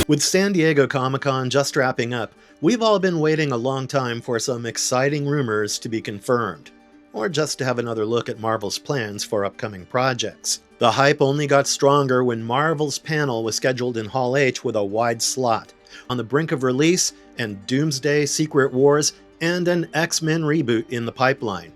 With San Diego Comic-Con just wrapping up, we've all been waiting a long time for some exciting rumors to be confirmed, or just to have another look at Marvel's plans for upcoming projects. The hype only got stronger when Marvel's panel was scheduled in Hall H with a wide slot, on the brink of release, and Doomsday, Secret Wars, and an X-Men reboot in the pipeline.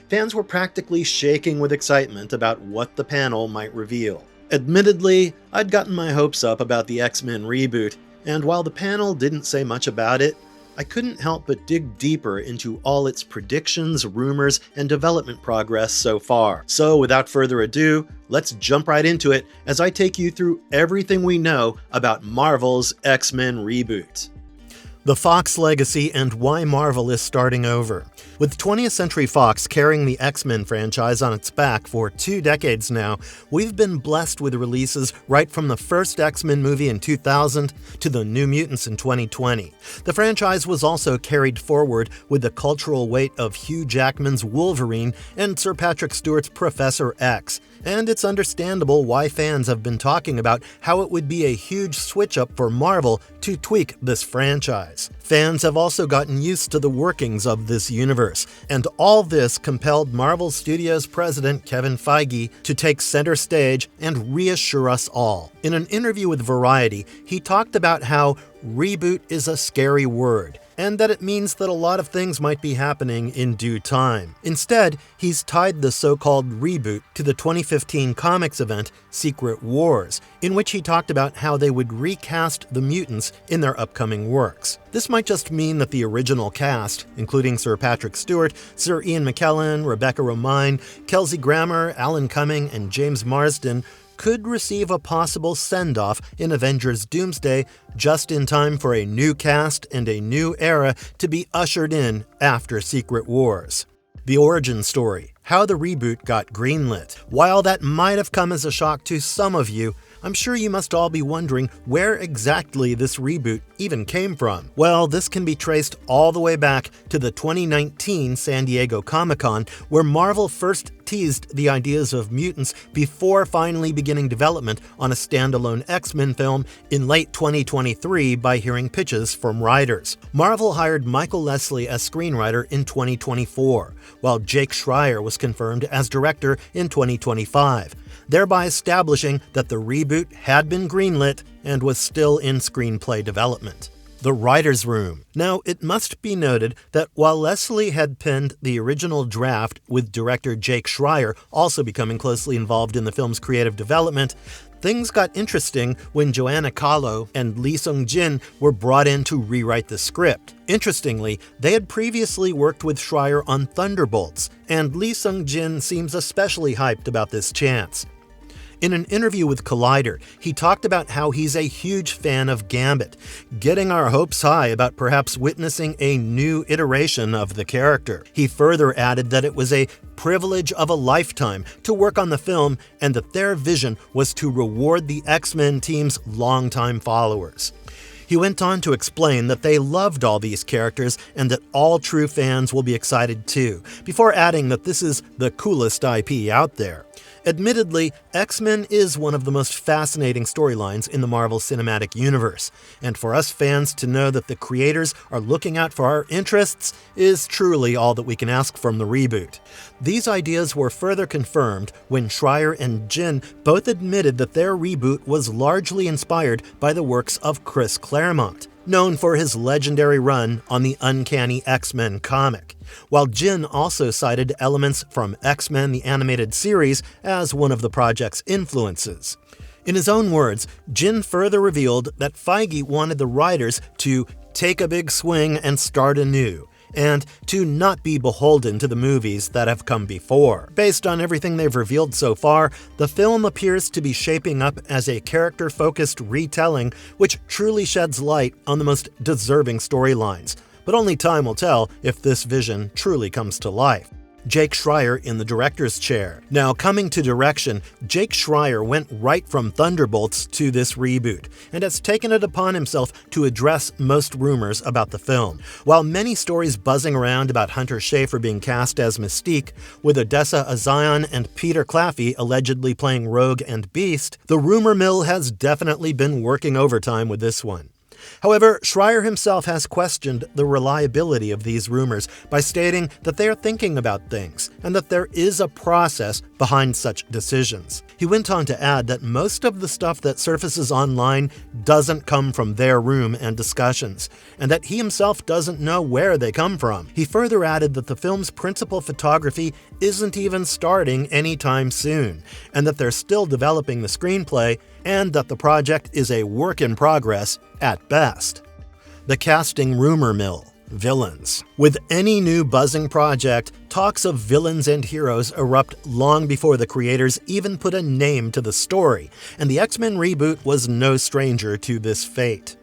Fans were practically shaking with excitement about what the panel might reveal. Admittedly, I'd gotten my hopes up about the X-Men reboot, and while the panel didn't say much about it, I couldn't help but dig deeper into all its predictions, rumors, and development progress so far. So without further ado, let's jump right into it as I take you through everything we know about Marvel's X-Men reboot. The Fox legacy and why Marvel is starting over. With 20th Century Fox carrying the X-Men franchise on its back for 2 decades now, we've been blessed with releases right from the first X-Men movie in 2000 to the New Mutants in 2020. The franchise was also carried forward with the cultural weight of Hugh Jackman's Wolverine and Sir Patrick Stewart's Professor X. And it's understandable why fans have been talking about how it would be a huge switch-up for Marvel to tweak this franchise. Fans have also gotten used to the workings of this universe, and all this compelled Marvel Studios president Kevin Feige to take center stage and reassure us all. In an interview with Variety, he talked about how reboot is a scary word, and that it means that a lot of things might be happening in due time. Instead, he's tied the so-called reboot to the 2015 comics event Secret Wars, in which he talked about how they would recast the mutants in their upcoming works. This might just mean that the original cast, including Sir Patrick Stewart, Sir Ian McKellen, Rebecca Romijn, Kelsey Grammer, Alan Cumming, and James Marsden, could receive a possible send-off in Avengers Doomsday just in time for a new cast and a new era to be ushered in after Secret Wars. The origin story, how the reboot got greenlit. While that might have come as a shock to some of you, I'm sure you must all be wondering where exactly this reboot even came from. Well, this can be traced all the way back to the 2019 San Diego Comic-Con, where Marvel first teased the ideas of mutants before finally beginning development on a standalone X-Men film in late 2023 by hearing pitches from writers. Marvel hired Michael Leslie as screenwriter in 2024, while Jake Schreier was confirmed as director in 2025. Thereby establishing that the reboot had been greenlit and was still in screenplay development. The writer's room. Now, it must be noted that while Leslie had penned the original draft, with director Jake Schreier also becoming closely involved in the film's creative development, things got interesting when Joanna Kahlo and Lee Sung-jin were brought in to rewrite the script. Interestingly, they had previously worked with Schreier on Thunderbolts, and Lee Sung-jin seems especially hyped about this chance. In an interview with Collider, he talked about how he's a huge fan of Gambit, getting our hopes high about perhaps witnessing a new iteration of the character. He further added that it was a privilege of a lifetime to work on the film and that their vision was to reward the X-Men team's longtime followers. He went on to explain that they loved all these characters and that all true fans will be excited too, before adding that this is the coolest IP out there. Admittedly, X-Men is one of the most fascinating storylines in the Marvel Cinematic Universe, and for us fans to know that the creators are looking out for our interests is truly all that we can ask from the reboot. These ideas were further confirmed when Schreier and Jin both admitted that their reboot was largely inspired by the works of Chris Claremont, known for his legendary run on the Uncanny X-Men comic, while Jin also cited elements from X-Men the Animated Series as one of the project's influences. In his own words, Jin further revealed that Feige wanted the writers to take a big swing and start anew, and to not be beholden to the movies that have come before. Based on everything they've revealed so far, the film appears to be shaping up as a character-focused retelling which truly sheds light on the most deserving storylines. But only time will tell if this vision truly comes to life. Jake Schreier in the director's chair. Now, coming to direction, Jake Schreier went right from Thunderbolts to this reboot, and has taken it upon himself to address most rumors about the film. While many stories buzzing around about Hunter Schafer being cast as Mystique, with Odessa Azion and Peter Claffey allegedly playing Rogue and Beast, the rumor mill has definitely been working overtime with this one. However, Schreier himself has questioned the reliability of these rumors by stating that they are thinking about things and that there is a process behind such decisions. He went on to add that most of the stuff that surfaces online doesn't come from their room and discussions, and that he himself doesn't know where they come from. He further added that the film's principal photography isn't even starting anytime soon, and that they're still developing the screenplay, and that the project is a work in progress at best. The casting rumor mill. Villains. With any new buzzing project, talks of villains and heroes erupt long before the creators even put a name to the story, and the X-Men reboot was no stranger to this fate.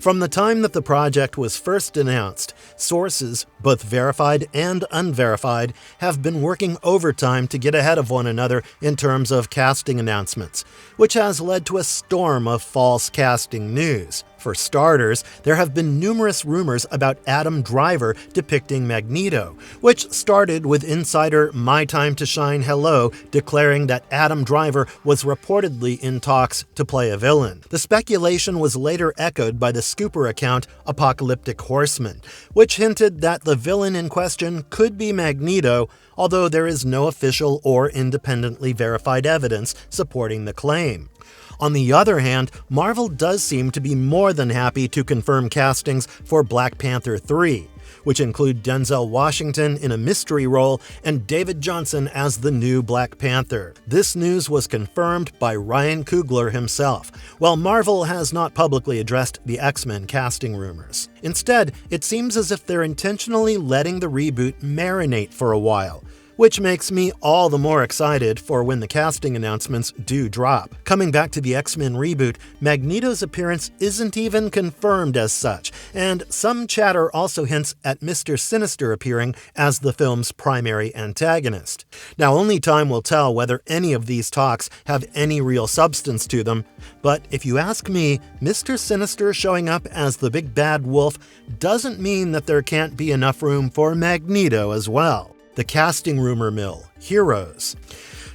From the time that the project was first announced, sources, both verified and unverified, have been working overtime to get ahead of one another in terms of casting announcements, which has led to a storm of false casting news. For starters, there have been numerous rumors about Adam Driver depicting Magneto, which started with insider My Time to Shine Hello declaring that Adam Driver was reportedly in talks to play a villain. The speculation was later echoed by the Scooper account Apocalyptic Horseman, which hinted that the villain in question could be Magneto, although there is no official or independently verified evidence supporting the claim. On the other hand, Marvel does seem to be more than happy to confirm castings for Black Panther 3, which include Denzel Washington in a mystery role and David Johnson as the new Black Panther. This news was confirmed by Ryan Coogler himself, while Marvel has not publicly addressed the X-Men casting rumors. Instead, it seems as if they're intentionally letting the reboot marinate for a while, which makes me all the more excited for when the casting announcements do drop. Coming back to the X-Men reboot, Magneto's appearance isn't even confirmed as such, and some chatter also hints at Mr. Sinister appearing as the film's primary antagonist. Now, only time will tell whether any of these talks have any real substance to them, but if you ask me, Mr. Sinister showing up as the big bad wolf doesn't mean that there can't be enough room for Magneto as well. The casting rumor mill. Heroes.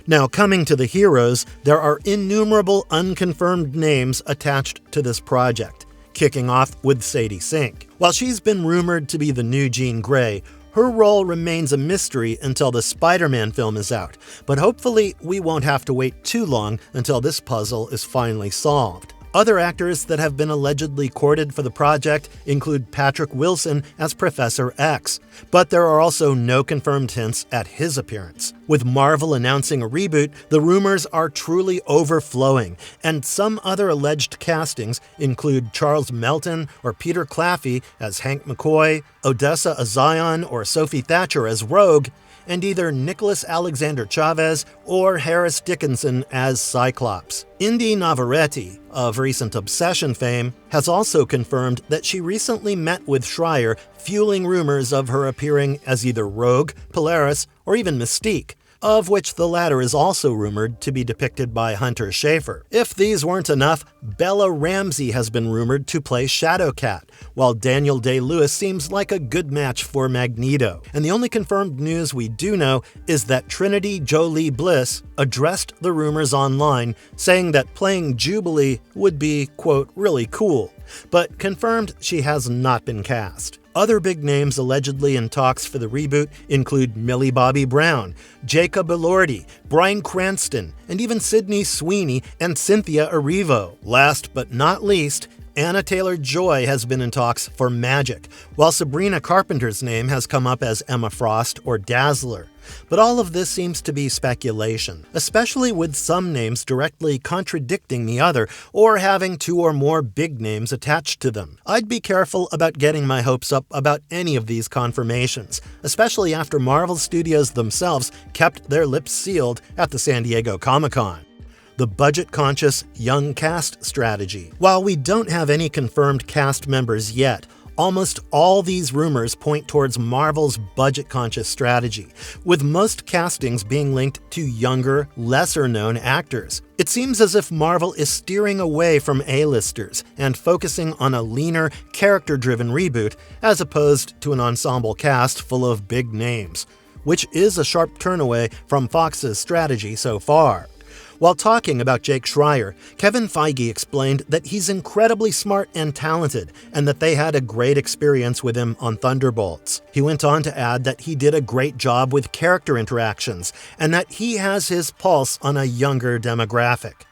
Now, coming to the heroes, there are innumerable unconfirmed names attached to this project, kicking off with Sadie Sink. While she's been rumored to be the new Jean Grey, her role remains a mystery until the Spider-Man film is out, but hopefully we won't have to wait too long until this puzzle is finally solved. Other actors that have been allegedly courted for the project include Patrick Wilson as Professor X, but there are also no confirmed hints at his appearance. With Marvel announcing a reboot, the rumors are truly overflowing, and some other alleged castings include Charles Melton or Peter Claffey as Hank McCoy, Odessa Azion or Sophie Thatcher as Rogue, and either Nicholas Alexander Chavez or Harris Dickinson as Cyclops. Indy Navarrete, of recent Obsession fame, has also confirmed that she recently met with Schreier, fueling rumors of her appearing as either Rogue, Polaris, or even Mystique, of which the latter is also rumored to be depicted by Hunter Schafer. If these weren't enough, Bella Ramsey has been rumored to play Shadowcat, while Daniel Day-Lewis seems like a good match for Magneto. And the only confirmed news we do know is that Trinity Jolie Bliss addressed the rumors online, saying that playing Jubilee would be, quote, really cool, but confirmed she has not been cast. Other big names allegedly in talks for the reboot include Millie Bobby Brown, Jacob Elordi, Bryan Cranston, and even Sydney Sweeney and Cynthia Erivo. Last but not least, Anna Taylor-Joy has been in talks for Magic, while Sabrina Carpenter's name has come up as Emma Frost or Dazzler. But all of this seems to be speculation, especially with some names directly contradicting the other or having two or more big names attached to them. I'd be careful about getting my hopes up about any of these confirmations, especially after Marvel Studios themselves kept their lips sealed at the San Diego Comic-Con. The budget-conscious young cast strategy. While we don't have any confirmed cast members yet, Almost all these rumors point towards Marvel's budget-conscious strategy, with most castings being linked to younger, lesser-known actors. It seems as if Marvel is steering away from A-listers and focusing on a leaner, character-driven reboot as opposed to an ensemble cast full of big names, which is a sharp turn away from Fox's strategy so far. While talking about Jake Schreier, Kevin Feige explained that he's incredibly smart and talented, and that they had a great experience with him on Thunderbolts. He went on to add that he did a great job with character interactions, and that he has his pulse on a younger demographic.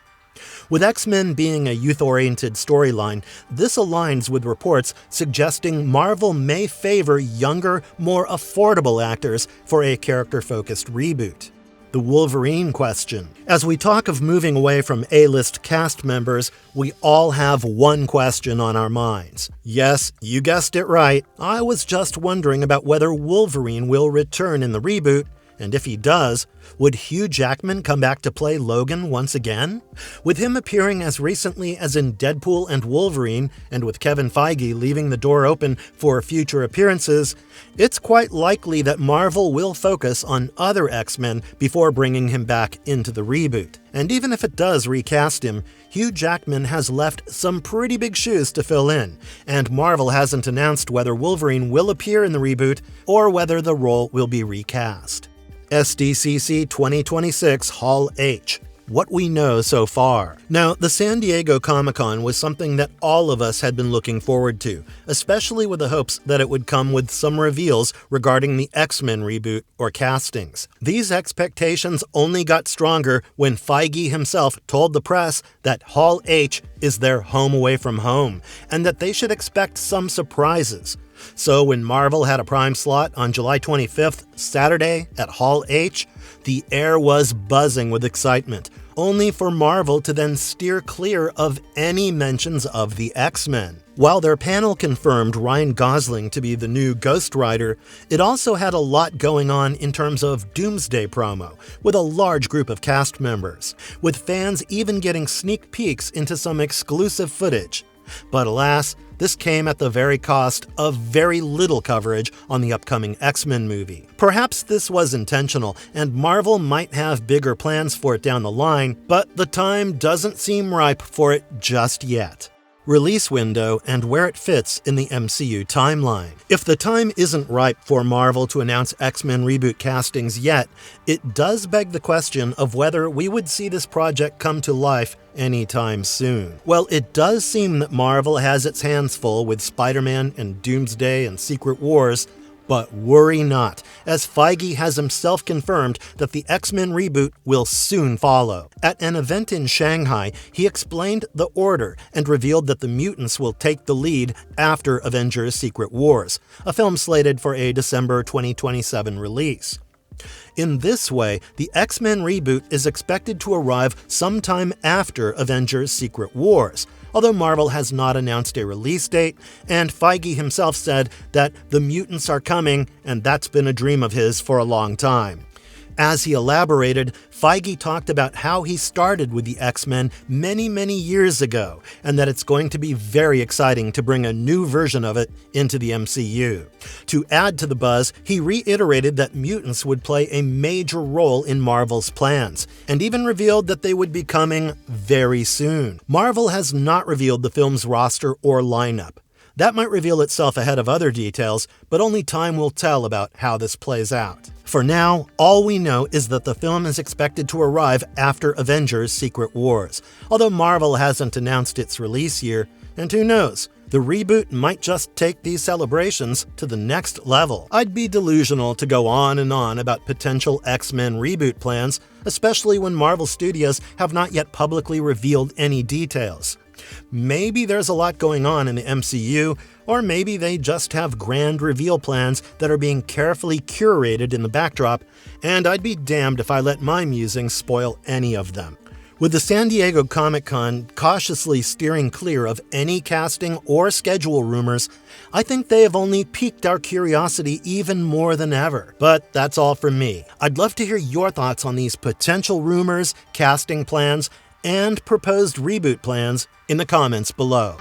With X-Men being a youth-oriented storyline, this aligns with reports suggesting Marvel may favor younger, more affordable actors for a character-focused reboot. The Wolverine question. As we talk of moving away from A-list cast members, we all have one question on our minds. Yes, you guessed it right. I was just wondering about whether Wolverine will return in the reboot, and if he does, would Hugh Jackman come back to play Logan once again? With him appearing as recently as in Deadpool and Wolverine, and with Kevin Feige leaving the door open for future appearances, it's quite likely that Marvel will focus on other X-Men before bringing him back into the reboot. And even if it does recast him, Hugh Jackman has left some pretty big shoes to fill in, and Marvel hasn't announced whether Wolverine will appear in the reboot or whether the role will be recast. SDCC 2026 Hall H. What we know so far. Now, the San Diego Comic-Con was something that all of us had been looking forward to, especially with the hopes that it would come with some reveals regarding the X-Men reboot or castings. These expectations only got stronger when Feige himself told the press that Hall H is their home away from home, and that they should expect some surprises. So when Marvel had a prime slot on July 25th, Saturday, at Hall H, the air was buzzing with excitement, only for Marvel to then steer clear of any mentions of the X-Men. While their panel confirmed Ryan Gosling to be the new Ghost Rider, it also had a lot going on in terms of Doomsday promo, with a large group of cast members, with fans even getting sneak peeks into some exclusive footage. But alas, this came at the very cost of very little coverage on the upcoming X-Men movie. Perhaps this was intentional, and Marvel might have bigger plans for it down the line, but the time doesn't seem ripe for it just yet. Release window and where it fits in the MCU timeline. If the time isn't ripe for Marvel to announce X-Men reboot castings yet, it does beg the question of whether we would see this project come to life anytime soon. Well, it does seem that Marvel has its hands full with Spider-Man and Doomsday and Secret Wars, but worry not, as Feige has himself confirmed that the X-Men reboot will soon follow. At an event in Shanghai, he explained the order and revealed that the mutants will take the lead after Avengers: Secret Wars, a film slated for a December 2027 release. In this way, the X-Men reboot is expected to arrive sometime after Avengers: Secret Wars, although Marvel has not announced a release date, and Feige himself said that the mutants are coming, and that's been a dream of his for a long time. As he elaborated, Feige talked about how he started with the X-Men many years ago, and that it's going to be very exciting to bring a new version of it into the MCU. To add to the buzz, he reiterated that mutants would play a major role in Marvel's plans, and even revealed that they would be coming very soon. Marvel has not revealed the film's roster or lineup. That might reveal itself ahead of other details, but only time will tell about how this plays out. For now, all we know is that the film is expected to arrive after Avengers: Secret Wars, although Marvel hasn't announced its release year, and who knows, the reboot might just take these celebrations to the next level. I'd be delusional to go on and on about potential X-Men reboot plans, especially when Marvel Studios have not yet publicly revealed any details. Maybe there's a lot going on in the MCU, or maybe they just have grand reveal plans that are being carefully curated in the backdrop, and I'd be damned if I let my musings spoil any of them. With the San Diego Comic-Con cautiously steering clear of any casting or schedule rumors, I think they have only piqued our curiosity even more than ever. But that's all from me. I'd love to hear your thoughts on these potential rumors, casting plans, and proposed reboot plans in the comments below.